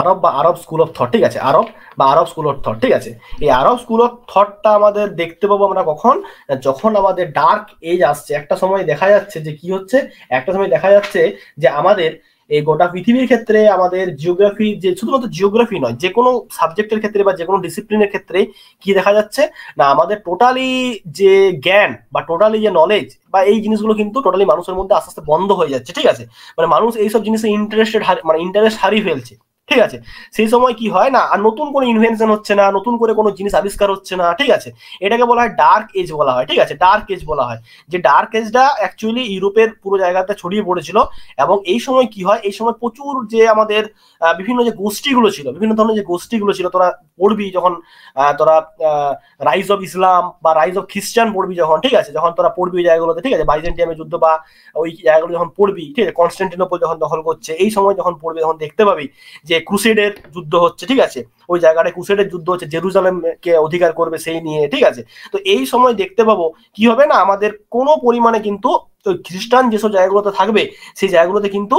আরব বা আরব school of thought, ঠিক আছে, আরব বা আরব স্কুল অফ থট, ঠিক আছে। এই আরব স্কুল অফ থটটা আমাদের দেখতে পাবো আমরা কখন, যখন আমাদের ডার্ক এজ আসছে। একটা সময় দেখা যাচ্ছে যে কি হচ্ছে, একটা সময় দেখা যাচ্ছে যে আমাদের এই গোটা পৃথিবীর ক্ষেত্রে আমাদের জিওগ্রাফি, যে শুধুমাত্র জিওগ্রাফি নয়, যে কোনো সাবজেক্টের ক্ষেত্রে বা যে কোনো ডিসিপ্লিনের ক্ষেত্রে কি দেখা যাচ্ছে না, আমাদের টোটালি যে জ্ঞান বা টোটালি যে নলেজ বা এই জিনিসগুলো কিন্তু টোটালি মানুষের মধ্যে আস্তে আস্তে বন্ধ হয়ে যাচ্ছে, ঠিক আছে। মানে মানুষ এইসব জিনিসে মানে ইন্টারেস্ট হারিয়ে ফেলছে, ঠিক আছে। সেই সময় কি হয় না, আর নতুন কোনো ইনভেনশন হচ্ছে না, নতুন করে কোনো জিনিস আবিষ্কার হচ্ছে না, ঠিক আছে। এটাকে বলা হয় ডার্ক এজ বলা হয়, ঠিক আছে, ডার্ক এজ বলা হয়। যে ডার্ক এজটা অ্যাকচুয়ালি ইউরোপের পুরো জায়গাতে ছড়িয়ে পড়েছিল। এবং এই সময় কি হয়, এই সময় প্রচুর যে আমাদের বিভিন্ন যে গোষ্ঠীগুলো ছিল, বিভিন্ন ধরনের যে গোষ্ঠীগুলো ছিল, তোরা পড়বি যখন তোরা রাইজ অফ ইসলাম বা রাইজ অফ খ্রিস্টান পড়বি যখন, ঠিক আছে, যখন তোরা পড়বি ওই জায়গাগুলোতে, ঠিক আছে, বাইজেন্টিয়ামের যুদ্ধ বা ওই জায়গাগুলো যখন পড়বি, ঠিক আছে, কনস্টান্টিনোপল যখন দখল করছে, এই সময় যখন পড়বি তখন দেখতে পাবি যে ক্রুসেডের যুদ্ধ হচ্ছে, ঠিক আছে। ওই জায়গাটায় ক্রুসেডের যুদ্ধ হচ্ছে, জেরুজালেমকে অধিকার করবে সেই নিয়ে, ঠিক আছে। তো এই সময় দেখতে পাবো কি হবে না, আমাদের কোনো পরিমাণে কিন্তু ওই খ্রিস্টান যেসব জায়গাগুলোতে থাকবে সেই জায়গাগুলোতে কিন্তু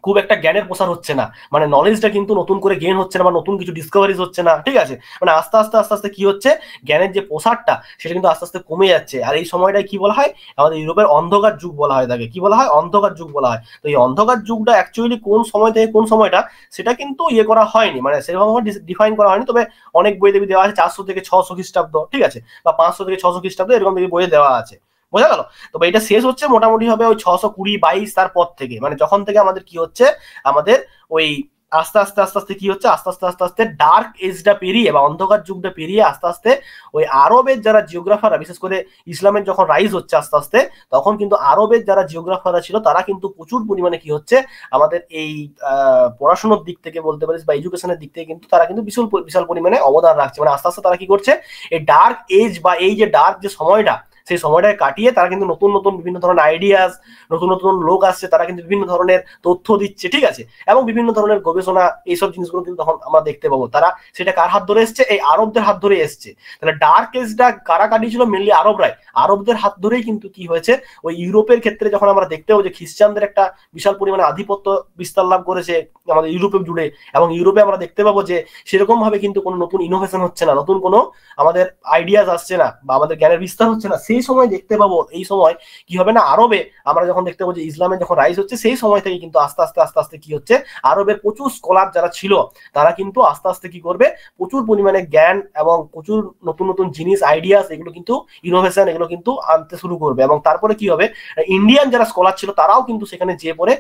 খুব একটা জ্ঞানের প্রসার হচ্ছে না, মানে নলেজটা কিন্তু নতুন করে গেইন হচ্ছে না বা নতুন কিছু ডিসকভারিজ হচ্ছে না, ঠিক আছে। মানে আস্তে আস্তে আস্তে আস্তে কি হচ্ছে, জ্ঞানের যে প্রসারটা সেটা কিন্তু আস্তে আস্তে কমে যাচ্ছে। আর এই সময়টাই কি বলা হয়, আমাদের ইউরোপের অন্ধকার যুগ বলা হয়, তাকে কি বলা হয়, অন্ধকার যুগ বলা হয়। তো এই অন্ধকার যুগটা অ্যাকচুয়ালি কোন সময় থেকে কোন সময়টা সেটা কিন্তু ইয়ে করা হয়নি, মানে সেরকমভাবে ডিফাইন করা হয়নি। তবে অনেক বই দেবী দেওয়া আছে 400 থেকে 600 খ্রিস্টাব্দ, ঠিক আছে, বা 500 থেকে 600 খ্রিস্টাব্দ, এরকম থেকে বইয়ে দেওয়া আছে, বোঝা গেল। তবে এটা শেষ হচ্ছে মোটামুটি হবে ওই 620-22 তার পর থেকে, মানে যখন থেকে আমাদের কি হচ্ছে, আমাদের ওই আস্তে আস্তে আস্তে আস্তে কি হচ্ছে, আস্তে আস্তে আস্তে আস্তে ডার্ক এজটা পেরিয়ে বা অন্ধকার যুগটা পেরিয়ে আস্তে আস্তে ওই আরবের যারা জিওগ্রাফাররা, বিশেষ করে ইসলামের যখন রাইজ হচ্ছে আস্তে আস্তে, তখন কিন্তু আরবের যারা জিওগ্রাফাররা ছিল তারা কিন্তু প্রচুর পরিমাণে কি হচ্ছে, আমাদের এই পড়াশোনার দিক থেকে বলতে পারিস বা এডুকেশনের দিক থেকে কিন্তু তারা কিন্তু বিশাল বিশাল পরিমাণে অবদান রাখছে। মানে আস্তে আস্তে তারা কি করছে, এই ডার্ক এজ বা এই যে ডার্ক যে সময়টা, সেই সময়টাকে কাটিয়ে তারা কিন্তু নতুন নতুন বিভিন্ন ধরনের আইডিয়াস, নতুন নতুন লোক আসছে, তারা কিন্তু বিভিন্ন ধরনের তথ্য দিচ্ছে, ঠিক আছে, এবং বিভিন্ন ধরনের গবেষণা, এইসব জিনিসগুলো কিন্তু তখন আমরা দেখতে পাবো। তারা সেটা কার হাত ধরে এসছে, এই আরবদের হাত ধরে এসছে। তাহলে ডার্ক এজটা কারা কাটিয়েছিল, মেনলি আরবরাই। আরবদের হাত ধরেই কিন্তু কি হয়েছে, ওই ইউরোপের ক্ষেত্রে যখন আমরা দেখতে পাবো যে খ্রিস্টানদের একটা বিশাল পরিমাণে আধিপত্য বিস্তার লাভ করেছে আমাদের ইউরোপে জুড়ে, এবং ইউরোপে আমরা দেখতে পাবো যে সেরকম ভাবে কিন্তু কোনো নতুন ইনোভেশন হচ্ছে না, নতুন কোনো আমাদের আইডিয়াস আসছে না বা আমাদের জ্ঞানের বিস্তার হচ্ছে না। সেই সময় দেখতে পাবো, এই সময় কি হবে না, আরবে আমরা যখন দেখতে পাবো যে ইসলামের যখন রাইজ হচ্ছে, সেই সময় থেকে কিন্তু আস্তে আস্তে আস্তে আস্তে কি হচ্ছে, আরবের প্রচুর স্কলার যারা ছিল তারা কিন্তু আস্তে আস্তে কি করবে, প্রচুর পরিমাণে জ্ঞান এবং প্রচুর নতুন নতুন জিনিস, আইডিয়াস, এগুলো কিন্তু ইনোভেশন, এগুলো কিন্তু আনতে শুরু করবে। এবং তারপরে কি হবে, ইন্ডিয়ান যারা স্কলার ছিল তারাও কিন্তু সেখানে যেয়ে পড়ে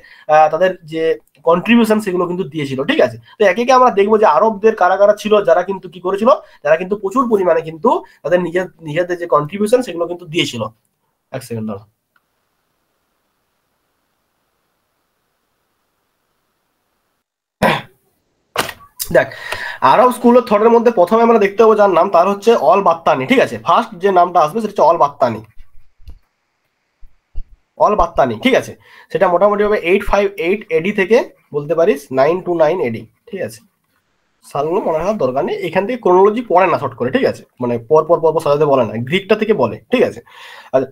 তাদের যে কন্ট্রিবিউশন সেগুলো কিন্তু দিয়েছিল, ঠিক আছে। তো একে একে আমরা দেখবো যে আরবদের কারা কারা ছিল যারা কিন্তু কি করেছিল, যারা কিন্তু প্রচুর পরিমাণে কিন্তু তাদের নিজেদের যে কন্ট্রিবিউশন সেগুলো কিন্তু দিয়েছিল। এক সেকেন্ড দাঁড়া। দেখ, আরব স্কুল অফ থটের মধ্যে প্রথমে আমরা দেখতে পাবো যার নাম, তার হচ্ছে অল বাত্তানি, ঠিক আছে। ফার্স্ট যে নামটা আসবে সেটা হচ্ছে অল বাত্তানি, অল বাত্তানি, ঠিক আছে। সেটা মোটামুটি হবে 858 এডি থেকে বলতে পারিস 929 এডি, ঠিক আছে। সালগুলো মনে রাখার দরকার নেই, এখান থেকে ক্রোনোলজি পড়ে না শর্ট করে, ঠিক আছে, মানে পর পর পর সাজাতে বলে না, গ্রিকটা থেকে বলে, ঠিক আছে। আর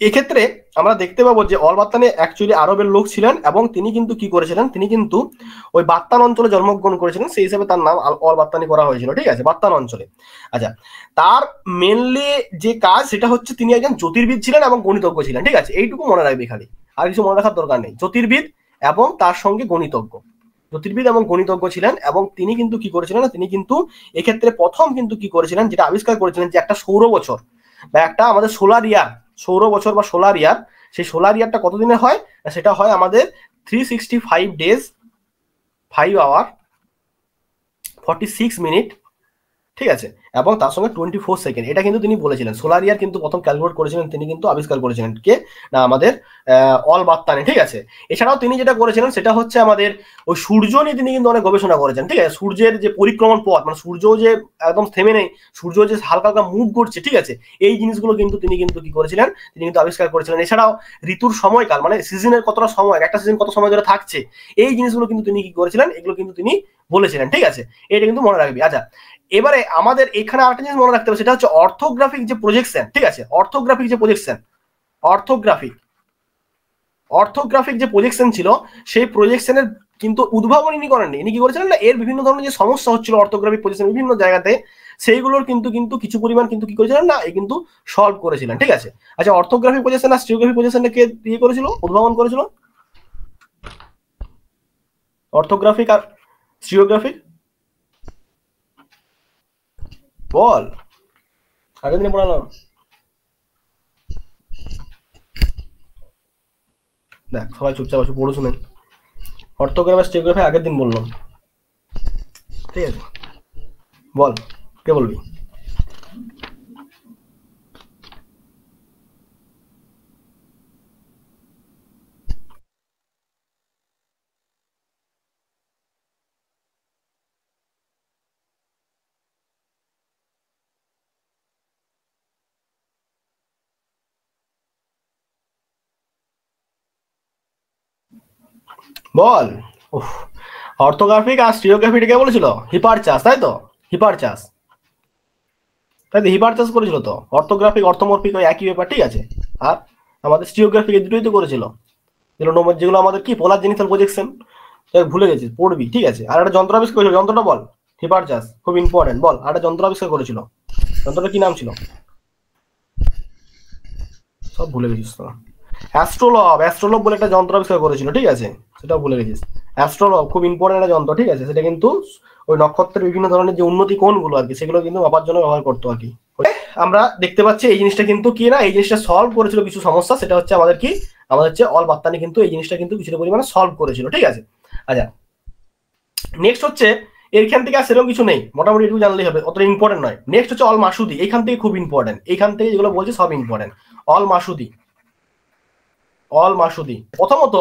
এক্ষেত্রে আমরা দেখতে পাবো যে অল বাত্তানি অ্যাকচুয়ালি আরবের লোক ছিলেন, এবং তিনি কিন্তু কি করেছিলেন, তিনি কিন্তু ওই বাত্তান অঞ্চলে জন্মগ্রহণ করেছিলেন, সেই হিসাবে তার নাম অল বাত্তানি করা হয়েছিল, ঠিক আছে, বাত্তান অঞ্চলে। আচ্ছা, তার মেনলি যে কাজ সেটা হচ্ছে তিনি একজন জ্যোতির্বিদ ছিলেন এবং গণিতজ্ঞ ছিলেন, ঠিক আছে। এইটুকু মনে রাখবি খালি, আর কিছু মনে রাখার দরকার নেই। জ্যোতির্বিদ এবং তার সঙ্গে গণিতজ্ঞ, জ্যোতির্বিদ এবং গণিতজ্ঞ ছিলেন। এবং তিনি কিন্তু কি করেছিলেন, তিনি কিন্তু এক্ষেত্রে প্রথম কিন্তু কি করেছিলেন, যেটা আবিষ্কার করেছিলেন যে একটা সৌর বছর বা একটা আমাদের সোলার ইয়ার, সৌর বছর বা সোলার ইয়ার, সেই সোলার ইয়ারটা কতদিনে হয়, সেটা হয় আমাদের 365 ডেজ 5 আওয়ার 46 মিনিট, ঠিক আছে, এবং তার সঙ্গে 24 সেকেন্ড। এটা কিন্তু তিনি বলেছিলেন। সোলার ইয়ার কিন্তু প্রথম ক্যালকুলেট করেছিলেন, তিনি কিন্তু আবিষ্কার করেছিলেন কে না, আমাদের অল বাত্তানি, ঠিক আছে। এছাড়াও তিনি যেটা করেছিলেন সেটা হচ্ছে আমাদের ওই সূর্য নিয়ে তিনি কিন্তু অনেক গবেষণা করেছেন, ঠিক আছে। সূর্যের যে পরিক্রমণ পথ, মানে সূর্য যে একদম থেমে নেই, সূর্য যে হালকা হালকা মুভ করছে, ঠিক আছে, এই জিনিসগুলো কিন্তু তিনি কিন্তু কি করেছিলেন, তিনি কিন্তু আবিষ্কার করেছিলেন। এছাড়াও ঋতুর সময়কাল, মানে সিজনের কতটা সময়, একটা সিজন কত সময় ধরে থাকছে, এই জিনিসগুলো কিন্তু তিনি কি করেছিলেন, এগুলো কিন্তু তিনি বলেছিলেন, ঠিক আছে। এটা কিন্তু মনে রাখবি। আচ্ছা, এবারে আমাদের এখানে আরেকটা জিনিস মনে রাখতে হবে, সেটা হচ্ছে অর্থোগ্রাফিক যে প্রজেকশন, ঠিক আছে, অর্থোগ্রাফিক যে প্রজেকশন, অর্থোগ্রাফিক অর্থোগ্রাফিক যে প্রজেকশন ছিল, সেই প্রজেকশনের কিন্তু উদ্ভাবন ইনি করেননি। ইনি কি করেছিলেন না, এর বিভিন্ন ধরনের যে সমস্যা হচ্ছিল অর্থোগ্রাফিক পজিশন বিভিন্ন জায়গাতে, সেইগুলোর কিন্তু কিন্তু কিছু পরিমাণ কিন্তু কি করেছিলেন না, এই কিন্তু সলভ করেছিলেন। ঠিক আছে, আচ্ছা অর্থোগ্রাফিক পজিশন আর স্টিরিওগ্রাফিক পজিশনটা কে ইয়ে করেছিল, উদ্ভাবন করেছিল? অর্থোগ্রাফিক আর স্টিরিওগ্রাফিক বল, আগের দিনে পড়ালাম। দেখ সবাই চুপচাপ আছে, পড়ে শুনেন। অর্থোগ্রাফি আর স্টিরিওগ্রাফি আগের দিন বললাম, ঠিক আছে? বল, কে বলবি? বল। উফ, অর্থোগ্রাফিক আর স্টিরিওগ্রাফিটা কে বলেছিল? হিপারচাস, তাই তো? হিপারচাস, তাই তো? হিপারচাস করেছিল তো। অর্থোগ্রাফিক অর্থোমরফিক ওই একই ব্যাপার, ঠিক আছে? আর আমাদের স্টিরিওগ্রাফিক এই দুটোই তো করেছিল, যেগুলো আমাদের কি পোলার জেনিথাল প্রজেকশন, ভুলে গেছিস, পড়বি, ঠিক আছে? আর একটা যন্ত্র আবিষ্কার করেছিল, যন্ত্রটা বল। হিপারচাস, খুব ইম্পর্টেন্ট। বল, আর একটা যন্ত্র আবিষ্কার করেছিল, যন্ত্রটা কি নাম ছিল? সব ভুলে গেছিস তো। অ্যাস্ট্রোলব, অ্যাস্ট্রোলব বলে একটা যন্ত্র আবিষ্কার করেছিল, ঠিক আছে? সেটাও ভুলে গেছিস। অ্যাস্ট্রোলব খুব ইম্পর্টেন্ট একটা যন্ত্র, ঠিক আছে? সেটা কিন্তু ওই নক্ষত্রের বিভিন্ন ধরনের যে উন্নতি কোণগুলো আর কি, সেগুলো কিন্তু মাপার জন্য ব্যবহার করতো আর কি। আমরা দেখতে পাচ্ছি এই জিনিসটা কিন্তু কি না, এই জিনিসটা সলভ করেছিল কিছু সমস্যা, সেটা হচ্ছে আমাদের কি, আমাদের হচ্ছে অল বাত্তানি কিন্তু এই জিনিসটা কিন্তু কিছুটা পরিমাণে সলভ করেছিল, ঠিক আছে? আচ্ছা নেক্সট হচ্ছে, এখান থেকে আর সেরকম কিছু নেই, মোটামুটি একটু জানলেই হবে, অত ইম্পর্টেন্ট নয়। নেক্সট হচ্ছে অল মাসুদি, এখান থেকে খুব ইম্পর্টেন্ট, এখান থেকে যেগুলো বলছি সব ইম্পর্টেন্ট। অল মাসুদি, অল মাসুদি প্রথমত,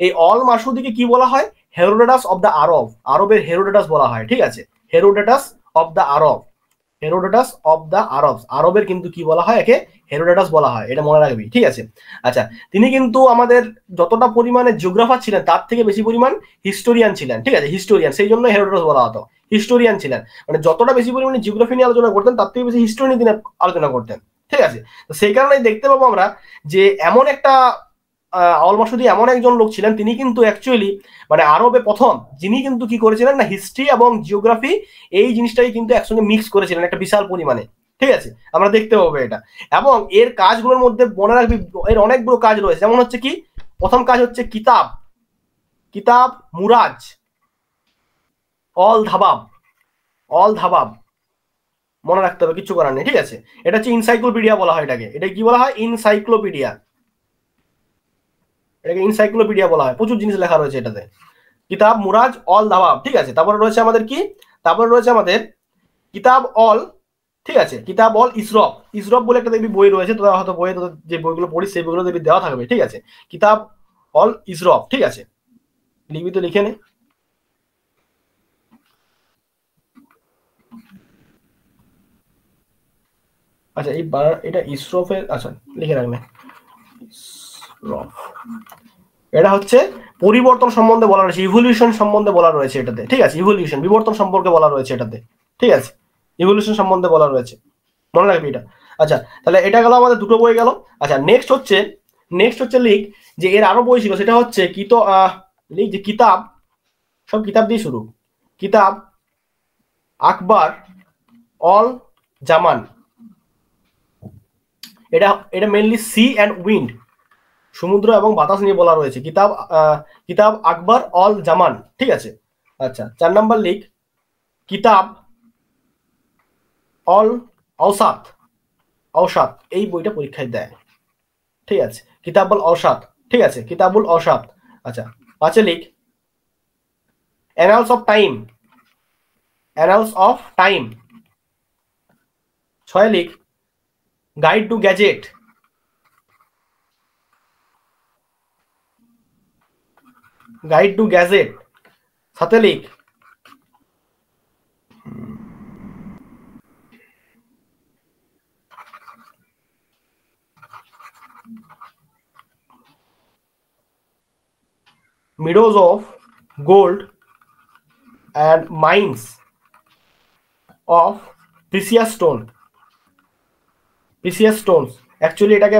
এই অল মাসুদিকে কি বলা হয়? হেরোডোটাস অফ দ্য আরব, আরবের হেরোডোটাস বলা হয়, ঠিক আছে? Herodotus of the Arab, Herodotus of the Arab, আরবের কিন্তু কি বলা হয় একে? হেরোডোটাস বলা হয়, এটা মনে রাখবি, ঠিক আছে? আচ্ছা, তিনি কিন্তু আমাদের যতটা পরিমাণে জিওগ্রাফার ছিলেন তার থেকে বেশি পরিমাণ হিস্টোরিয়ান ছিলেন, ঠিক আছে? হিস্টোরিয়ান, সেই জন্য হেরোডোটাস বলা হতো। হিস্টোরিয়ান ছিলেন, মানে যতটা বেশি পরিমাণে জিওগ্রাফি নিয়ে আলোচনা করতেন তার থেকে বেশি হিস্টোরি নিয়ে তিনি আলোচনা করতেন, ঠিক আছে? তো সেই কারণেই দেখতে পাবো আমরা যে এমন একটা অল মাসুদি এমন একজন লোক ছিলেন, তিনি কিন্তু অ্যাকচুয়ালি মানে আরবে প্রথম যিনি কিন্তু কি করেছিলেন না, হিস্ট্রি এবং জিওগ্রাফি এই জিনিসটাই কিন্তু একসঙ্গে মিক্স করেছিলেন একটা বিশাল পরিমাণে, ঠিক আছে? আমরা দেখতে পাবো এটা। এবং এর কাজগুলোর মধ্যে মনে রাখবি, এর অনেকগুলো কাজ রয়েছে, যেমন হচ্ছে কি, প্রথম কাজ হচ্ছে কিতাব, কিতাব মুরাজ অল ধাবাব, অল ধাবাব মনে রাখতে হবে, কিছু করার নেই, ঠিক আছে? এটা হচ্ছে ইনসাইক্লোপিডিয়া বলা হয় এটাকে, এটা কি বলা হয়? ইনসাইক্লোপিডিয়া, এটাকে ইনসাইক্লোপিডিয়া বলা হয়, প্রচুর জিনিস লেখা রয়েছে এটাতে। কিতাব মুরাজ অল দাবাব, ঠিক আছে? তারপরে রয়েছে আমাদের কি, তারপরে রয়েছে আমাদের কিতাব অল, ঠিক আছে? কিতাব অল ইসরফ, ইসরফ বলে একটা দেখবি বই রয়েছে, তোরা হয়তো বইয়ে তোদের যে বইগুলো পড়িস সেই বইগুলো দেখবি দেওয়া থাকবে, ঠিক আছে? কিতাব অল ইসরফ, ঠিক আছে? লিখবি তো, লিখে নে। আচ্ছা এই এটা ইসরফের, আচ্ছা লিখে রাখবে ইসরফ। এটা হচ্ছে পরিবর্তন সম্বন্ধে বলা রয়েছে, ইভলিউশন সম্বন্ধে বলা রয়েছে এটাতে, ঠিক আছে? ইভলিউশন, বিবর্তন সম্পর্কে বলা রয়েছে এটাতে, ঠিক আছে? ইভলিউশন সম্বন্ধে বলা রয়েছে, মনে রাখবি এটা। আচ্ছা তাহলে এটা গেল আমাদের দুটো বই গেল। আচ্ছা নেক্সট হচ্ছে, নেক্সট হচ্ছে লিখ যে এর আরো বই ছিল, সেটা হচ্ছে কি তো লিখ যে কিতাব, সব কিতাব দিয়ে শুরু, কিতাব আকবর অল জামান, এটা এটা মেনলি সি অ্যান্ড উইন্ড, সমুদ্র এবং বাতাস নিয়ে বলা রয়েছে। কিতাব কিতাব আকবর অল জামান, ঠিক আছে? আচ্ছা 4 নাম্বার লিখ কিতাব অল औसात, औसात এই বইটা পরীক্ষায় দেয়, ঠিক আছে? কিতাবুল औसात, ঠিক আছে? কিতাবুল औसात। আচ্ছা 5 লিখ annals of time, annals of time. 6 লিখ guide to gadget, guide to gadget. 7 লিখ meadows of gold and mines of precious stone, precious stones। Actually এটাকে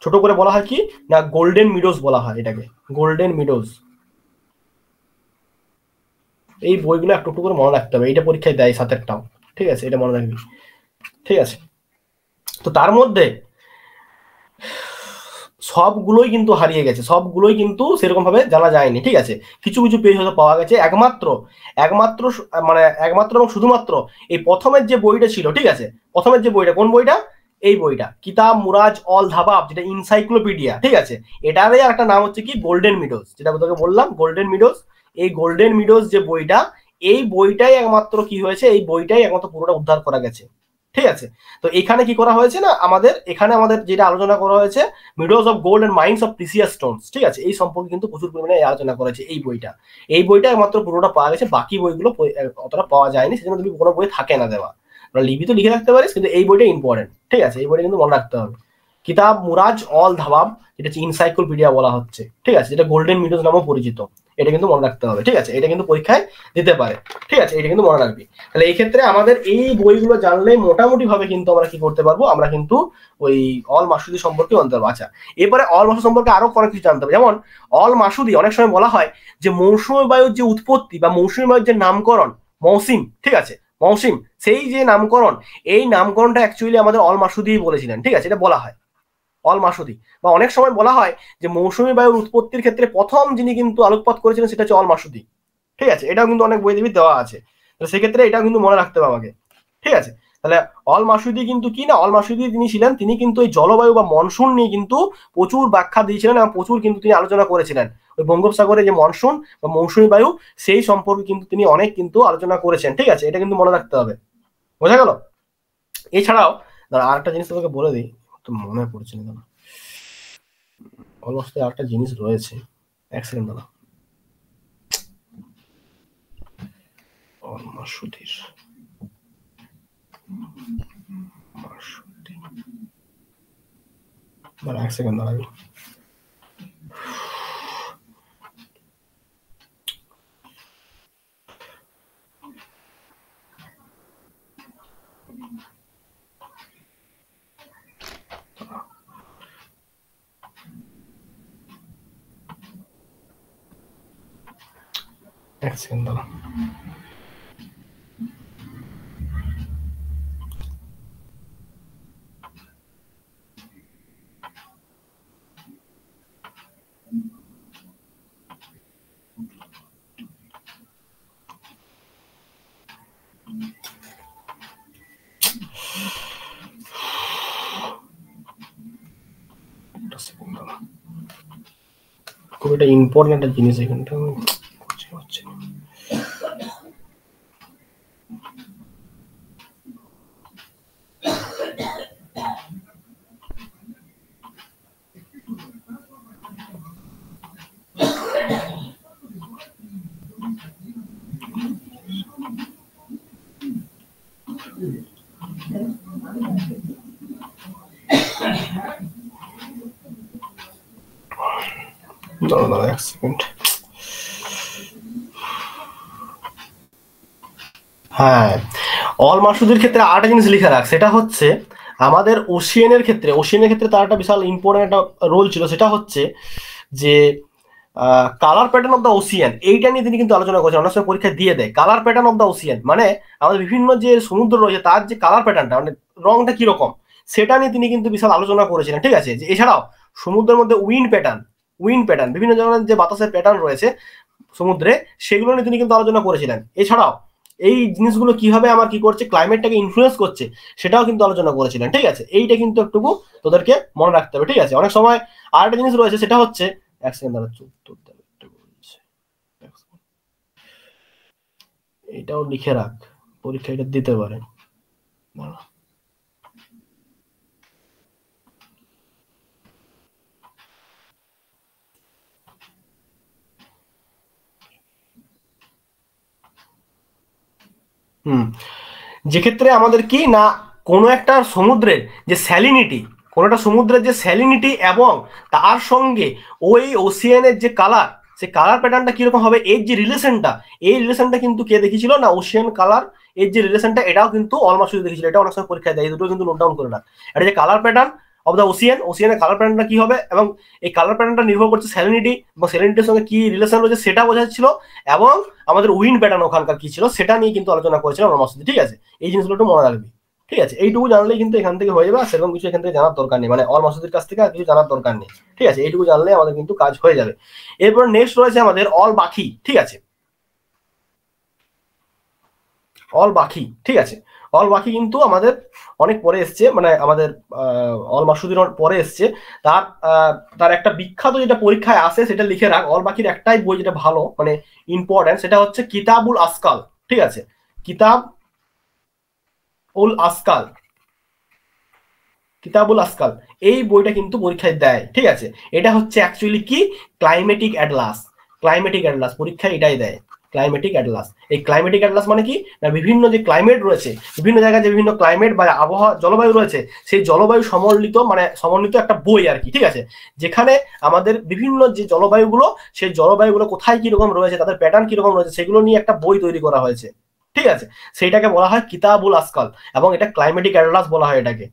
ছোট করে বলা হয় কি না, গোল্ডেন মিডোজ বলা হয় এটাকে, গোল্ডেন মিডোজ, এই বইগুলো একটু একটু করে মনে রাখতে হবে, এইটা পরীক্ষায় দেয় 7-টাও, ঠিক আছে, এটা মনে রাখবি, ঠিক আছে। তো তার মধ্যে সবগুলোই কিন্তু হারিয়ে গেছে, সবগুলোই কিন্তু সেরকম ভাবে জানা যায়নি, ঠিক আছে। কিছু কিছু পেজ হয়তো পাওয়া গেছে, একমাত্র একমাত্র মানে একমাত্র এবং শুধুমাত্র এই প্রথমের যে বইটা ছিল, ঠিক আছে, প্রথমের যে বইটা, কোন বইটা, এই বইটা কিতাব মুরাজ অল ধাবাব, যেটা ইনসাইক্লোপিডিয়া, ঠিক আছে, এটারই একটা নাম হচ্ছে কি গোল্ডেন মিডোজ, যেটা তোকে বললাম গোল্ডেন মিডোজ। এই গোল্ডেন মিডোজ যে বইটা, এই বইটাই একমাত্র কি হয়েছে, এই বইটাই একমাত্র পুরোটা উদ্ধার করা গেছে, ঠিক আছে। তো এখানে কি করা হয়েছে না, আমাদের যেটা আলোচনা করা হয়েছে, meadows of gold and mines of precious stones, ঠিক আছে, এই সম্পর্কে কিন্তু প্রচুর পরিমাণে আলোচনা করা হয়েছে। এই বইটা একমাত্র পুরোটা পাওয়া গেছে, বাকি বইগুলো অতটা পাওয়া যায়নি, সেজন্য তুমি কোনো বই থাকে না দেওয়া, লিখবি তো লিখে রাখতে পারিস, কিন্তু এই বইটা ইম্পর্টেন্ট, ঠিক আছে, এই বইটা কিন্তু মনে রাখতে হবে। কিতাব মুরাজ অল ধাবাব, যেটা হচ্ছে ইনসাইক্লোপিডিয়া বলা হচ্ছে, ঠিক আছে, যেটা গোল্ডেন মিডোজ নামেও পরিচিত, এটা কিন্তু মনে রাখতে হবে, ঠিক আছে, এটা কিন্তু পরীক্ষায় দিতে পারে, ঠিক আছে, এটা কিন্তু মনে রাখবি। তাহলে এই ক্ষেত্রে আমাদের এই বইগুলো জানলে মোটামুটি ভাবে কিন্তু আমরা কি করতে পারবো, আমরা কিন্তু ওই অল মাসুদি সম্পর্কে জানতে পারবো। আচ্ছা, এরপরে অল মাসুদ সম্পর্কে আরো অনেক কিছু জানতে হবে, যেমন অল মাসুদি অনেক সময় বলা হয় যে মৌসুমী বায়ুর যে উৎপত্তি বা মৌসুমী বায়ুর যে নামকরণ, মৌসিম, ঠিক আছে, মৌসিম, সেই যে নামকরণ, এই নামকরণটা অ্যাকচুয়ালি আমাদের অল মাসুদি বলেছিলেন, ঠিক আছে, এটা বলা হয় অল মাসুদি। বা অনেক সময় বলা হয় যে মৌসুমী বায়ুর উৎপত্তির ক্ষেত্রে প্রথম যিনি কিন্তু আলোকপাত করেছিলেন সেটা হচ্ছে অল মাসুদি, ঠিক আছে, এটাও কিন্তু অনেক বই দেওয়া আছে, তো সেক্ষেত্রে এটাও কিন্তু মনে রাখতে হবে আমাকে, ঠিক আছে। তাহলে অল মাসুদি কিন্তু কি না, অল মাসুদি তিনি ছিলেন, তিনি কিন্তু এই জলবায়ু বা মনসুন নিয়ে কিন্তু প্রচুর ব্যাখ্যা দিয়েছিলেন এবং প্রচুর কিন্তু তিনি আলোচনা করেছিলেন। ওই বঙ্গোপসাগরে যে মনসুন বা মৌসুমী বায়ু, সেই সম্পর্কে কিন্তু তিনি অনেক কিন্তু আলোচনা করেছেন, ঠিক আছে, এটা কিন্তু মনে রাখতে হবে, বোঝা গেল। এছাড়াও আর একটা জিনিস তোমাকে বলে দিই, তো মনে পড়ছে না, অলমোস্ট আরেকটা জিনিস রয়েছে, এক সেকেন্ড দাদা, অল মাসুদির এক সেকেন্ড দাঁড়াবি, এক সেকেন্ড দাঁড়া। খুব একটা ইম্পর্টেন্ট একটা জিনিস এখানটা হচ্ছে, দাঁড়া এক সেকেন্ড। হ্যাঁ, অল মাসুদের ক্ষেত্রে আরেকটা জিনিস লিখে রাখ, সেটা হচ্ছে আমাদের ওশিয়ানের ক্ষেত্রে তার একটা বিশাল ইম্পর্টেন্ট একটা রোল ছিল, সেটা হচ্ছে যে colour pattern of the Ocean, এইটা নিয়ে তিনি কিন্তু আলোচনা করেছেন, অনেক সময় পরীক্ষা দিয়ে দেয়, colour pattern of the Ocean মানে আমাদের বিভিন্ন যে সমুদ্র রয়েছে তার যে কালার প্যাটার্নটা, মানে রংটা কিরকম, সেটা নিয়ে তিনি কিন্তু বিশাল আলোচনা করেছিলেন, ঠিক আছে। এছাড়াও সমুদ্রের মধ্যে উইন্ড প্যাটার্ন বিভিন্ন ধরনের যে বাতাসের প্যাটার্ন রয়েছে সমুদ্রে, সেগুলো নিয়ে তিনি কিন্তু আলোচনা করেছিলেন। এছাড়াও এই জিনিসগুলো কিভাবে আমার কি করছে, ক্লাইমেটটাকে ইনফ্লুয়েন্স করছে, সেটাও কিন্তু আলোচনা করেছিলেন, ঠিক আছে। এইটা কিন্তু একটুকু তোদেরকে মনে রাখতে হবে, ঠিক আছে। অনেক সময় আর একটা জিনিস রয়েছে, সেটা হচ্ছে এক সেকেন্ড দাঁড়াচ্ছে, এটাও লিখে রাখ, পরীক্ষা এটা দিতে পারে। যে ক্ষেত্রে আমাদের কি না, কোনো একটা সমুদ্রের যে স্যালিনিটি, কোনো একটা সমুদ্রের যে স্যালিনিটি এবং তার সঙ্গে ওই ওশিয়ানের যে কালার, সেই কালার প্যাটার্নটা কিরকম হবে, এর যে রিলেশনটা, এই রিলেশনটা কিন্তু কে দেখেছিল না, ওশিয়ান কালার এর যে রিলেশনটা, এটাও কিন্তু অল মাসুদি দেখেছিল। এটা অনেক সময় পরীক্ষায় দেয়, এই দুটো কিন্তু নোট ডাউন করে রাখ। এটা যে colour pattern of the ocean, ওসিয়ানের কালার প্যাটার্নটা কি হবে, এবং এই কালার প্যাটার্নটা নির্ভর করছে স্যালিনিটি, এবং স্যালিনিটির সঙ্গে কি রিলেশন রয়েছে সেটা বোঝাচ্ছিল, এবং আমাদের উইন্ড প্যাটার্ন ওখানকার কি ছিল সেটা নিয়ে কিন্তু আলোচনা করেছিলাম অল মাসুদি। ঠিক আছে, এই জিনিসগুলো একটু মনে রাখবি। ঠিক আছে, এইটুকু জানলেই কিন্তু এখান থেকে হয়ে যাবে, আর সেরকম কিছু এখান থেকে জানার দরকার নেই, মানে অল মাসুদির কাছ থেকে আর কিছু জানার দরকার নেই। ঠিক আছে, এইটুকু জানলে আমাদের কিন্তু কাজ হয়ে যাবে। এরপর নেক্সট রয়েছে আমাদের অল বাকি। ঠিক আছে, অল বাকি। ঠিক আছে, অল বাকি কিন্তু আমাদের অনেক পরে এসছে, মানে আমাদের অল মাসুদির পরে এসছে। তার তার একটা বিখ্যাত যেটা পরীক্ষায় আসে সেটা লিখে রাখ। অল বাকির একটাই বই যেটা ভালো, মানে ইম্পর্টেন্ট, সেটা হচ্ছে কিতাবুল আসকাল। ঠিক আছে, কিতাব উল আসকাল, কিতাবুল আসকাল, এই বইটা কিন্তু পরীক্ষায় দেয়। ঠিক আছে, এটা হচ্ছে অ্যাকচুয়ালি কি, ক্লাইমেটিক অ্যাটলাস। ক্লাইমেটিক অ্যাটলাস পরীক্ষায় এটাই দেয়, ক্লাইমেটিক অ্যাটলাস। এই ক্লাইমেটিক অ্যাটলাস মানে কি, না বিভিন্ন যে ক্লাইমেট রয়েছে, বিভিন্ন জায়গায় যে বিভিন্ন ক্লাইমেট বা আবহাওয়া জলবায়ু রয়েছে, সেই জলবায়ু সমন্বিত, মানে সমন্বিত একটা বই আর কি। ঠিক আছে, যেখানে আমাদের বিভিন্ন যে জলবায়ুগুলো, সেই জলবায়ুগুলো কোথায় কিরকম রয়েছে, তাদের প্যাটার্ন কিরকম রয়েছে, সেগুলো নিয়ে একটা বই তৈরি করা হয়েছে। ঠিক আছে, সেইটাকে বলা হয় কিতাবুল আসকাল, এবং এটা ক্লাইমেটিক অ্যাটলাস বলা হয় এটাকে।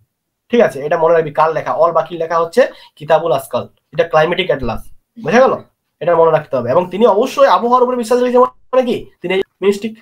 ঠিক আছে, এটা মনে রাখবি, কার লেখা, অল বাকির লেখা হচ্ছে কিতাবুল আসকাল, এটা ক্লাইমেটিক অ্যাটলাস। বুঝা গেল, এটা মনে রাখতে হবে। এবং তিনি অবশ্যই আবহাওয়ার উপরে বিশ্বাস রেখেছেন, মানে কি, তিনি মিস্টিক,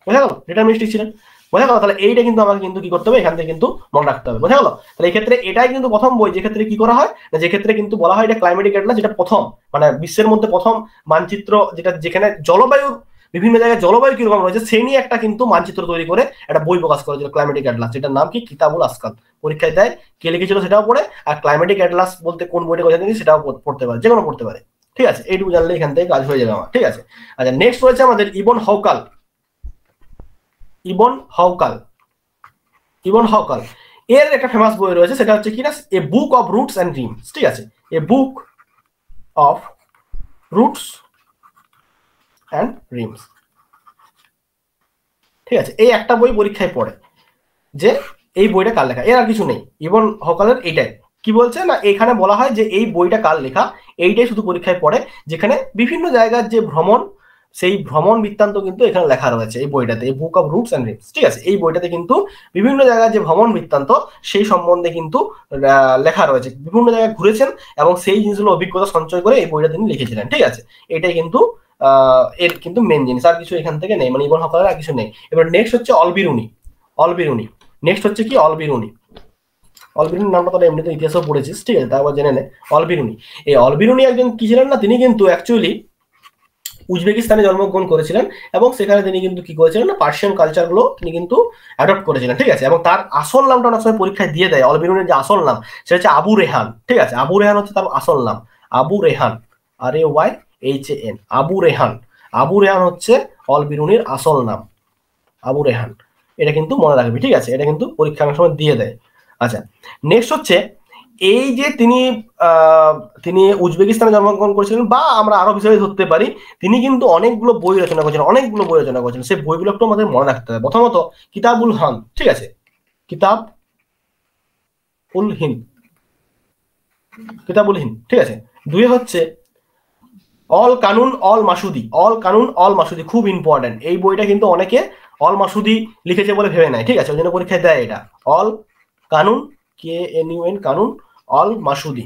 বোঝা গেল, ডিটারমিনিস্টিক ছিলেন। বোঝা গেল, তাহলে এইটা কিন্তু আমাকে কিন্তু কি করতে হবে, এখান থেকে কিন্তু মনে রাখতে হবে। বোঝা গেল, তাহলে এই ক্ষেত্রে এটাই কিন্তু প্রথম বই যে ক্ষেত্রে কি করা হয়, যে ক্ষেত্রে কিন্তু বলা হয় এটা ক্লাইমেটিক অ্যাটলাস, যেটা প্রথম, মানে বিশ্বের মধ্যে প্রথম মানচিত্র, যেটা যেখানে জলবায়ুর বিভিন্ন জায়গায় জলবায়ু কিরকম রয়েছে সেই নিয়ে একটা কিন্তু মানচিত্র তৈরি করে একটা বই প্রকাশ করেছিল, ক্লাইমেটিক অ্যাটলাস, যেটার নাম কি, কিতাবুল আসকাল। পরীক্ষায় দেয়, কে লিখেছিল সেটাও পড়ে, আর ক্লাইমেটিক অ্যাটলাস বলতে কোন বইটা কথা জানি সেটাও পড়তে পারে, যে কোনো পড়তে পারে। ঠিক আছে, এইটুকু জানলে এখান থেকে কাজ হয়ে যাবে আমার। ঠিক আছে, আচ্ছা নেক্সট রয়েছে আমাদের ইবন হওকাল। ইবন হওকাল, ইবন হওকাল এর একটা ফেমাস বই রয়েছে, সেটা হচ্ছে কি না, a book of roots and dreams. ঠিক আছে, a book of roots and dreams. ঠিক আছে, এই একটা বই পরীক্ষায় পড়ে, যে এই বইটা কার লেখা, এর আর কিছু নেই, ইবন হকালের এইটাই। কি বলছে না, এখানে বলা হয় যে এই বইটা কার লেখা, এইটাই শুধু পরীক্ষায় পড়ে, যেখানে বিভিন্ন জায়গার যে ভ্রমণ, সেই ভ্রমণ বৃত্তান্ত কিন্তু এখানে লেখা রয়েছে এই বইটাতে, এই বুক অফ রুটস অ্যান্ড ড্রিমস। ঠিক আছে, এই বইটাতে কিন্তু বিভিন্ন জায়গার যে ভ্রমণ বৃত্তান্ত সেই সম্বন্ধে কিন্তু লেখা রয়েছে, বিভিন্ন জায়গায় ঘুরেছেন এবং সেই জিনিসগুলো অভিজ্ঞতা সঞ্চয় করে এই বইটা তিনি লিখেছিলেন। ঠিক আছে, এটাই কিন্তু এর কিন্তু মেন জিনিস, আর কিছু এখান থেকে নেই, মানে ইবন হকালের আর কিছু নেই। এবার নেক্সট হচ্ছে অলবিরুনি। অলবিরুনি নেক্সট হচ্ছে কি, অলবিরুনি। অলবিরুনি নামটা তোরা এমনিতে ইতিহাসও পড়েছিস, ঠিক আছে, তারপর জেনে নে। অলবিরুনি, এই অলবিরুনি একজন কি ছিলেন না, তিনি কিন্তু অ্যাকচুয়ালি উজবেকিস্তানে জন্মগ্রহণ করেছিলেন, এবং সেখানে তিনি কিন্তু কি করেছিলেন না, পার্সিয়ান কালচার গুলো তিনি কিন্তু অ্যাডপ্ট করেছিলেন। ঠিক আছে, এবং তার আসল নামটা অনেক সময় পরীক্ষায় দিয়ে দেয়, অলবিরুনির যে আসল নাম সেটা হচ্ছে আবু রেহান। ঠিক আছে, আবু রেহান হচ্ছে তার আসল নাম, আবু রেহান, RAYHAN, আবু রেহান। আবু রেহান হচ্ছে অলবিরুনির আসল নাম, আবু রেহান। এটা কিন্তু মনে রাখবি। ঠিক আছে, এটা কিন্তু পরীক্ষা অনেক সময় দিয়ে দেয়। আচ্ছা নেক্সট হচ্ছে, এই যে তিনি তিনি উজবেকিস্তানে জন্মগ্রহণ করেছিলেন, বা আমরা আরব হিসেবে ধরতে পারি, তিনি কিন্তু অনেকগুলো বই রচনা করেছেন, অনেকগুলো বই রচনা করেছেন। সেই বইগুলো একটু আমাদের মনে রাখতে হবে। প্রথমত কিতাবুল হান। ঠিক আছে, কিতাব উল হিন্দ, কিতাবুল হিন্দ। ঠিক আছে, দুই হচ্ছে অল কানুন অল মাসুদি। অল কানুন অল মাসুদি খুব ইম্পর্টেন্ট, এই বইটা কিন্তু অনেকে অল মাসুদি লিখেছে বলে ভেবে নেয়। ঠিক আছে, ওই জন্য পরীক্ষায় দেয় এটা, অল কানুন, KNUN, কানুন অল মাসুদি,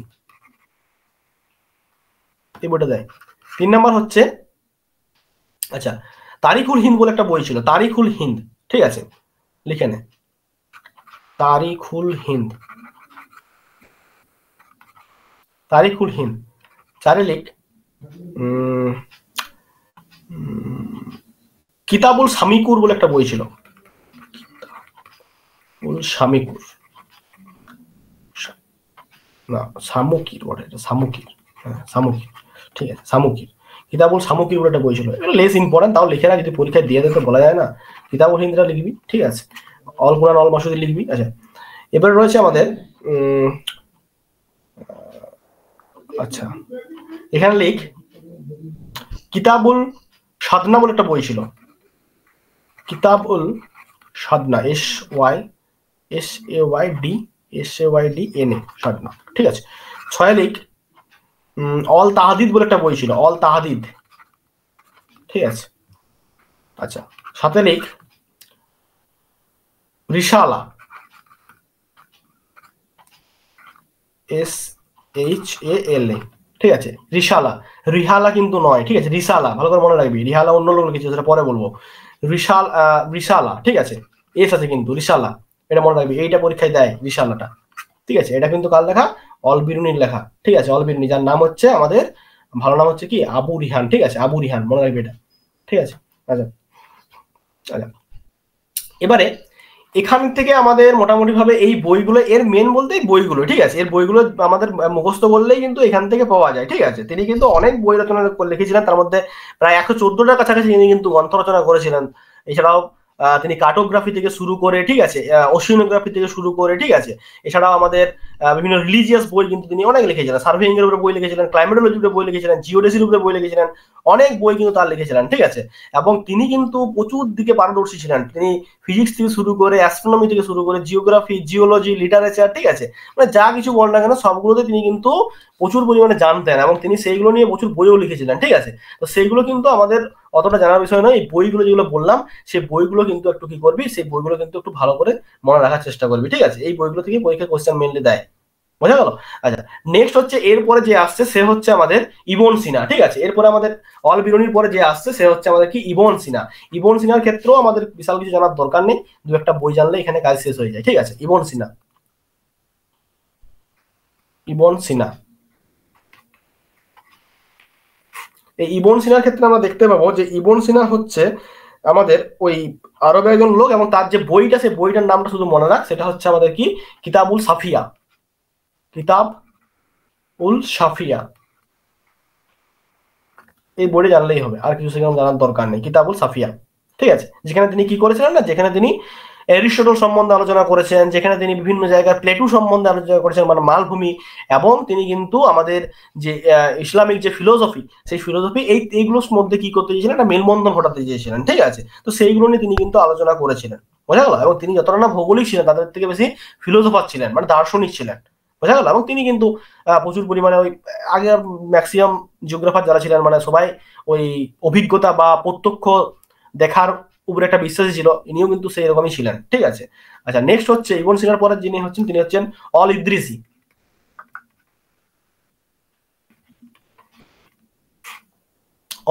এই বইটা দেয়। 3 নাম্বার হচ্ছে, আচ্ছা তারিখুল হিন্দ বলে একটা বই ছিল, তারিখুল হিন্দ। ঠিক আছে, লিখে নে, তারিখুল হিন্দ, তারিখুল হিন্দ, চারে লিখ। কিতাবুল সামিকুর বলে একটা বই ছিল, সামিকুর, না সামুকির বলে, এটা সামুকির, হ্যাঁ সামুকির। ঠিক আছে, সামুকির, কিতাবুল সামুকির বলে একটা বই ছিল, এটা লেস ইম্পর্টেন্ট, তাও লিখে না, যদি পরীক্ষায় দিয়ে দেয় তো বলা যায় না। কিতাবুল হিন্দরা লিখবি। ঠিক আছে, অল কোরআন অল মাসুদি লিখবি। আচ্ছা এবার রয়েছে আমাদের আচ্ছা এখানে লিখ, কিতাবুল সাদনা বলে একটা বই ছিল, কিতাবুল সাদনা, SAYDNA, সাদনা। ঠিক আছে, 6 লিখ, অল তাহাদিদ বলে একটা বই ছিল, অল তাহাদিদ। ঠিক আছে, আচ্ছা 7 লিখ, রিসালা, SHALA, ঠিক আছে। রিসালা, রিহালা কিন্তু নয়, ঠিক আছে, রিসালা, ভালো করে মনে রাখবি। রিহালা অন্য লোক লিখেছে, সেটা পরে বলবো। রিসালা, ঠিক আছে, এস আছে কিন্তু, রিসালা, এটা মনে রাখবি, এইটা পরীক্ষায় দেয় রিসালাটা, ঠিক আছে। এটা কিন্তু কার লেখা? অলবিরুনির লেখা, ঠিক আছে, অলবিরুনি, যার নাম হচ্ছে আমাদের ভালো নাম হচ্ছে কি আবু রিহান, ঠিক আছে, আবু রিহান, মনে রাখবি এটা, ঠিক আছে। আচ্ছা আচ্ছা, এবারে এখান থেকে আমাদের মোটামুটি ভাবে এই বইগুলো, এর মেন বলতে এই বইগুলো, ঠিক আছে, এর বইগুলো আমাদের মুখস্থ করলেই কিন্তু এখান থেকে পাওয়া যায়, ঠিক আছে। তিনি কিন্তু অনেক বই রচনা লিখেছিলেন, তার মধ্যে প্রায় 114টার কাছাকাছি তিনি কিন্তু গ্রন্থ রচনা করেছিলেন। এছাড়াও তিনি কার্টোগ্রাফি থেকে শুরু করে, ঠিক আছে, ওশিনোগ্রাফি থেকে শুরু করে, ঠিক আছে, এছাড়াও আমাদের বিভিন্ন রিলিজিয়াস বই কিন্তু তিনি অনেক লিখেছিলেন। সার্ভেইং এর উপরে বই লিখেছিলেন, ক্লাইমেটোলজির উপরে বই লিখেছিলেন, জিওডেসির উপরে বই লিখেছিলেন, অনেক বই কিন্তু তার লিখেছিলেন, ঠিক আছে। এবং তিনি কিন্তু প্রচুর দিকে পারদর্শী ছিলেন। তিনি ফিজিক্স থেকে শুরু করে, অ্যাস্ট্রোনমি থেকে শুরু করে, জিওগ্রাফি, জিওলজি, লিটারেচার, ঠিক আছে, মানে যা কিছু বল না কেন সবগুলোতে তিনি কিন্তু প্রচুর পরিমাণে জানতেন, এবং তিনি সেইগুলো নিয়ে প্রচুর বইও লিখেছিলেন, ঠিক আছে। তো সেইগুলো কিন্তু আমাদের অতটা জানার বিষয় নয়। এই বইগুলো যেগুলো বললাম, সেই বইগুলো কিন্তু একটু কি করবি, সেই বইগুলো কিন্তু একটু ভালো করে মনে রাখার চেষ্টা করবি, ঠিক আছে। এই বইগুলো থেকে পরীক্ষা কোশ্চেন মেনলি দেয়, বোঝা গেল? আচ্ছা, নেক্সট হচ্ছে এরপরে যে আসছে সে হচ্ছে আমাদের ইবন সিনা, ঠিক আছে। এরপরে আমাদের অল বিরুনির পরে যে আসছে সে হচ্ছে আমাদের কি ইবন সিনা। ইবন সিনার ক্ষেত্রেও আমাদের বিশাল কিছু জানার দরকার নেই, দু একটা বই জানলে এখানে কাজ শেষ হয়ে যায়, ঠিক আছে। ইবন সিনা, ইবন সিনা, এই ইবন সিনার ক্ষেত্রে আমরা দেখতে পাবো যে ইবন সিনা হচ্ছে আমাদের ওই আরবের একজন লোক, এবং তার যে বইটা, সেই বইটার নামটা শুধু মনে রাখ, সেটা হচ্ছে আমাদের কি কিতাবুল সাফিয়া, কিতাব উল সাফিয়া। এই বইটা জানলেই হবে, আর কিছু সেখানে জানার দরকার নেই। কিতাবুল সাফিয়া, ঠিক আছে, যেখানে তিনি কি করেছিলেন না, যেখানে তিনি এরিস্টটল সম্বন্ধে আলোচনা করেছেন, যেখানে তিনি বিভিন্ন জায়গায় প্লেটু সম্বন্ধে আলোচনা করেছেন, মানে মালভূমি, এবং তিনি কিন্তু আমাদের যে ইসলামিক যে ফিলোসফি, সেই ফিলোসফি এইগুলোর মধ্যে কি করতে চেয়েছিলেন, একটা মেলবন্ধন ঘটাতে চেয়েছিলেন, ঠিক আছে। তো সেইগুলো নিয়ে তিনি কিন্তু আলোচনা করেছিলেন, বোঝা গেল। এবং তিনি যতটা না ভৌগোলিক ছিলেন, তাদের থেকে বেশি ফিলোসফার ছিলেন, মানে দার্শনিক ছিলেন, বোঝা গেল। এবং তিনি কিন্তু প্রচুর পরিমাণে ওই আগে ম্যাক্সিমাম জিওগ্রাফার যারা ছিলেন, মানে সবাই ওই অভিজ্ঞতা বা প্রত্যক্ষ দেখার উপরে একটা বিশ্বাসী ছিল, ইনিও কিন্তু সেই রকমই ছিলেন, ঠিক আছে। আচ্ছা, নেক্সট হচ্ছে ইবন সিনার পরে যিনি হচ্ছেন, তিনি হচ্ছেন all Idrisi.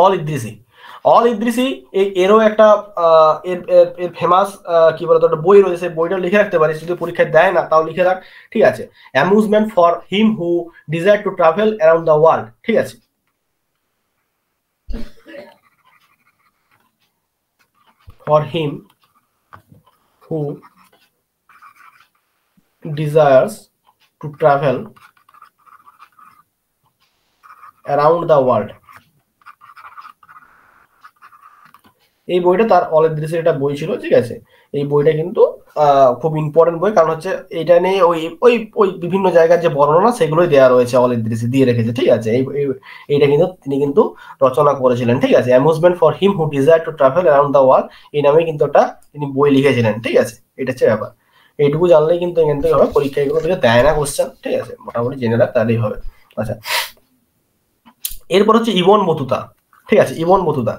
All Idrisi, all Idrisi, এরও একটা এর ফেমাস কি বলতো একটা বই রয়েছে, সেই বইটা লিখে রাখতে পারিস, যদি পরীক্ষায় দেয় না তাও লিখে রাখ, ঠিক আছে। Amusement for him who desire to travel around the world, ঠিক আছে। For him who desires to travel around the world, এই বইটা তার অল ইদ্রিসের একটা বই ছিল, ঠিক আছে। এই বইটা কিন্তু খুব ইম্পর্টেন্ট বই, কারণ হচ্ছে এটা নিয়ে ওই ওই ওই বিভিন্ন জায়গার যে বর্ণনা সেগুলোই দেওয়া রয়েছে, অল ইদ্রিসি দিয়ে রেখেছে, ঠিক আছে। এইটা কিন্তু তিনি কিন্তু রচনা করেছিলেন, ঠিক আছে। Amusement for him who desire to travel around the world, এই নামে কিন্তু একটা তিনি বই লিখেছিলেন, ঠিক আছে। এটা হচ্ছে ব্যাপার, এইটুকু জানলেই কিন্তু এখান থেকে হবে, পরীক্ষা এগুলো থেকে দেয় না কোশ্চেন, ঠিক আছে, মোটামুটি জেনে রাখ তাহলেই হবে। আচ্ছা, এরপর হচ্ছে ইবন বতুতা, ঠিক আছে। ইবন বতুতা,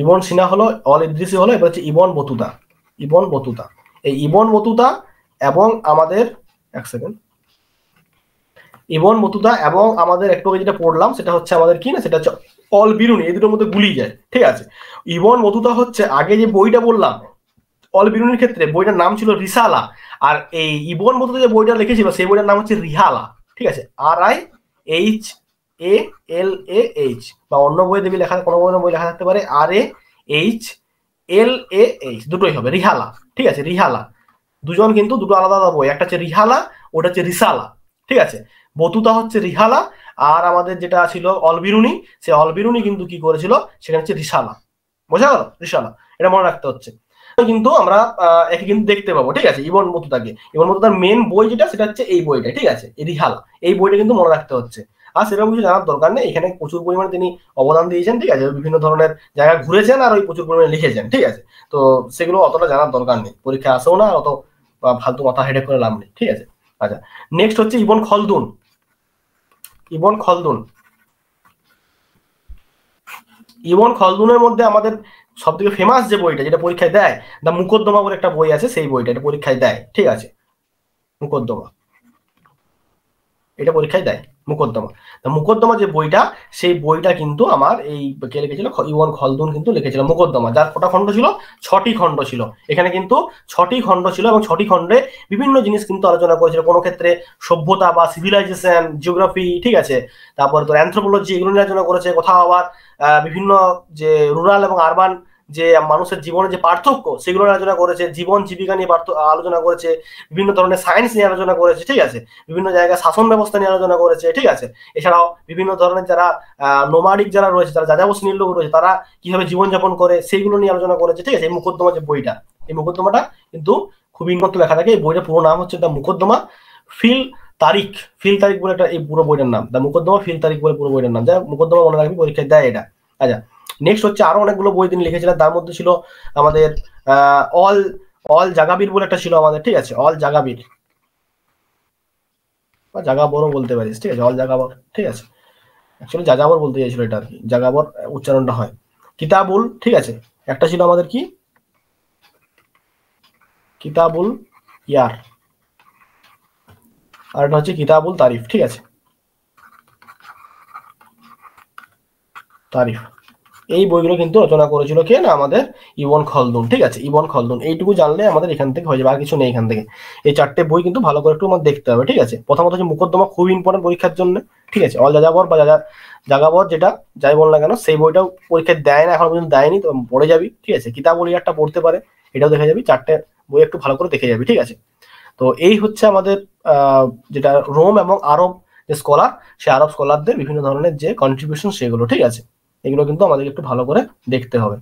ইবন সিনা হলো, অল ইদ্রিসি হলো, এবার হচ্ছে ইবন বতুতা। ইবন বতুতা, এই ইবন বতুতা এবং আমাদের এক সেকেন্ড, ইবন বতুতা এবং আমাদের একটু আগে যেটা পড়লাম সেটা হচ্ছে আমাদের কি না, সেটা হচ্ছে অল বিরুনি, এই দুটোর মধ্যে গুলিয়ে যায়, ঠিক আছে। ইবন বতুতা হচ্ছে আগে যে বইটা বললাম অল বিরুনির ক্ষেত্রে, বইটার নাম ছিল রিসালা, আর এই ইবন বতুতা যে বইটা লিখেছিল সেই বইটার নাম হচ্ছে রিহালা, ঠিক আছে। RIHALAH, বা অন্য বই দেবী লেখা, কোনো বই লেখা থাকতে পারে RAHLAH, দুটোই হবে রিহালা, ঠিক আছে। রিহালা, দুজন কিন্তু দুটো আলাদা আলাদা বই, একটা হচ্ছে রিহালা, ওটা হচ্ছে রিসালা, ঠিক আছে। বতুতা হচ্ছে রিহালা, আর আমাদের যেটা ছিল অলবিরুনি, সে অলবিরুনি কিন্তু কি করেছিল, সেখানে হচ্ছে রিসালা, বোঝা গেল, রিসালা, এটা মনে রাখতে হচ্ছে। কিন্তু আমরা একে কিন্তু দেখতে পাবো, ঠিক আছে। ইবন বতুতাকে, ইবন বতুতার মেন বই যেটা সেটা হচ্ছে এই বইটা, ঠিক আছে, রিহালা, এই বইটা কিন্তু মনে রাখতে হচ্ছে। আর সেরকম কিছু জানার দরকার নেই, এখানে প্রচুর পরিমাণে তিনি অবদান দিয়েছেন, ঠিক আছে, বিভিন্ন ধরনের জায়গা ঘুরেছেন আর ওই প্রচুর পরিমাণে লিখেছেন, ঠিক আছে। তো সেগুলো অতটা জানার দরকার নেই, পরীক্ষা আসেও না, অত ফালতু মাথা হেডেক করে লাভ নেই, ঠিক আছে। আচ্ছা, নেক্সট হচ্ছে ইবন খলদুন। ইবন খলদুন, ইবন খলদুনের মধ্যে আমাদের সব থেকে ফেমাস যে বইটা, যেটা পরীক্ষায় দেয়, দা মুকদ্দমা বলে একটা বই আছে, সেই বইটা এটা পরীক্ষায় দেয়, ঠিক আছে। মুকদ্দমা, এটা পরীক্ষায় দেয় মুকদ্দমা। মুকদ্দমা যে বইটা, সেই বইটা কিন্তু আমার এই কে লিখেছিল, ইবন খলদুন কিন্তু লিখেছিল মুকদ্দমা, যার কটা খণ্ড ছিল, 6টি খণ্ড ছিল। এখানে কিন্তু 6টি খণ্ড ছিল এবং 6টি খণ্ডে বিভিন্ন জিনিস কিন্তু আলোচনা করেছিল। কোনো ক্ষেত্রে সভ্যতা বা সিভিলাইজেশন, জিওগ্রাফি, ঠিক আছে, তারপর তো অ্যানথ্রোপোলজি, এগুলো নিয়ে আলোচনা করেছে। কোথাও আবার বিভিন্ন যে রুরাল এবং আরবান যে মানুষের জীবনে যে পার্থক্য, সেগুলো নিয়ে আলোচনা করেছে। জীবন জীবিকা নিয়ে আলোচনা করেছে। বিভিন্ন ধরনের সায়েন্স নিয়ে আলোচনা করেছে, ঠিক আছে। বিভিন্ন জায়গায় শাসন ব্যবস্থা নিয়ে আলোচনা করেছে, ঠিক আছে। এছাড়াও বিভিন্ন ধরনের যারা নোমাডিক যারা রয়েছে, যারা যাযাবর শ্রেণীর লোক রয়েছে, তারা কিভাবে জীবনযাপন করে, সেইগুলো নিয়ে আলোচনা করেছে, ঠিক আছে। এই মুকদ্দমা যে বইটা, এই মুকদ্দমাটা কিন্তু খুবই উন্নত লেখা থাকে। এই বইটার পুরো নাম হচ্ছে দ্য মুকদ্দমা ফিল তারিখ। ফিল তারিখ বলে একটা এই পুরো বইটার নাম, দ্য মুকদ্দমা ফিল তারিখ বলে পুরো বইটার নাম। যা মুকদ্দমা মনে রাখবি, পরীক্ষায় দেয় এটা। আচ্ছা, নেক্সট হচ্ছে আরো অনেকগুলো বই তিনি লিখেছিলেন। তার মধ্যে ছিল আমাদের অল অল জাগাবির বলে একটা ছিল আমাদের, ঠিক আছে। অল জাগাবির বা জাগাবরও বলতে পারিস, ঠিক আছে। অল জাগাবর, ঠিক আছে। অ্যাকচুয়ালি যাযাবর বলতে চাইছিল এটা আর কি, জাগাবর উচ্চারণটা হয়। কিতাবুল, ঠিক আছে। একটা ছিল আমাদের কি, কিতাবুল ইয়ার, আর একটা হচ্ছে কিতাবুল তারিফ, ঠিক আছে। তারিফ, এই বইগুলো কিন্তু রচনা করেছিল কে না, আমাদের ইবন খলদুন, ঠিক আছে। ইবন খলদুন, এইটুকু জানলে আমাদের এখান থেকে হয়ে যাবে, আর কিছু নেই এখান থেকে। এই 4টে বই কিন্তু ভালো করে একটু আমাদের দেখতে হবে, ঠিক আছে। প্রথমত হচ্ছে মুকদ্দমা, খুব ইম্পর্টেন্ট পরীক্ষার জন্য, ঠিক আছে। অল যাযাবর বা জাগাবর, যেটা যাই বল না কেন, সেই বইটাও পরীক্ষায় দেয় না, এখন পর্যন্ত দেয়নি, তো পড়ে যাবি, ঠিক আছে। কিতাবুল ইয়ারটা পড়তে পারে, এটাও দেখে যাবি। 4টে বই একটু ভালো করে দেখে যাবি, ঠিক আছে। তো এই হচ্ছে আমাদের যেটা রোম এবং আরব যে স্কলার, সে আরব স্কলারদের বিভিন্ন ধরনের যে কন্ট্রিবিউশন, সেগুলো, ঠিক আছে। এগুলো কিন্তু আমাদেরকে একটু ভালো করে দেখতে হবে।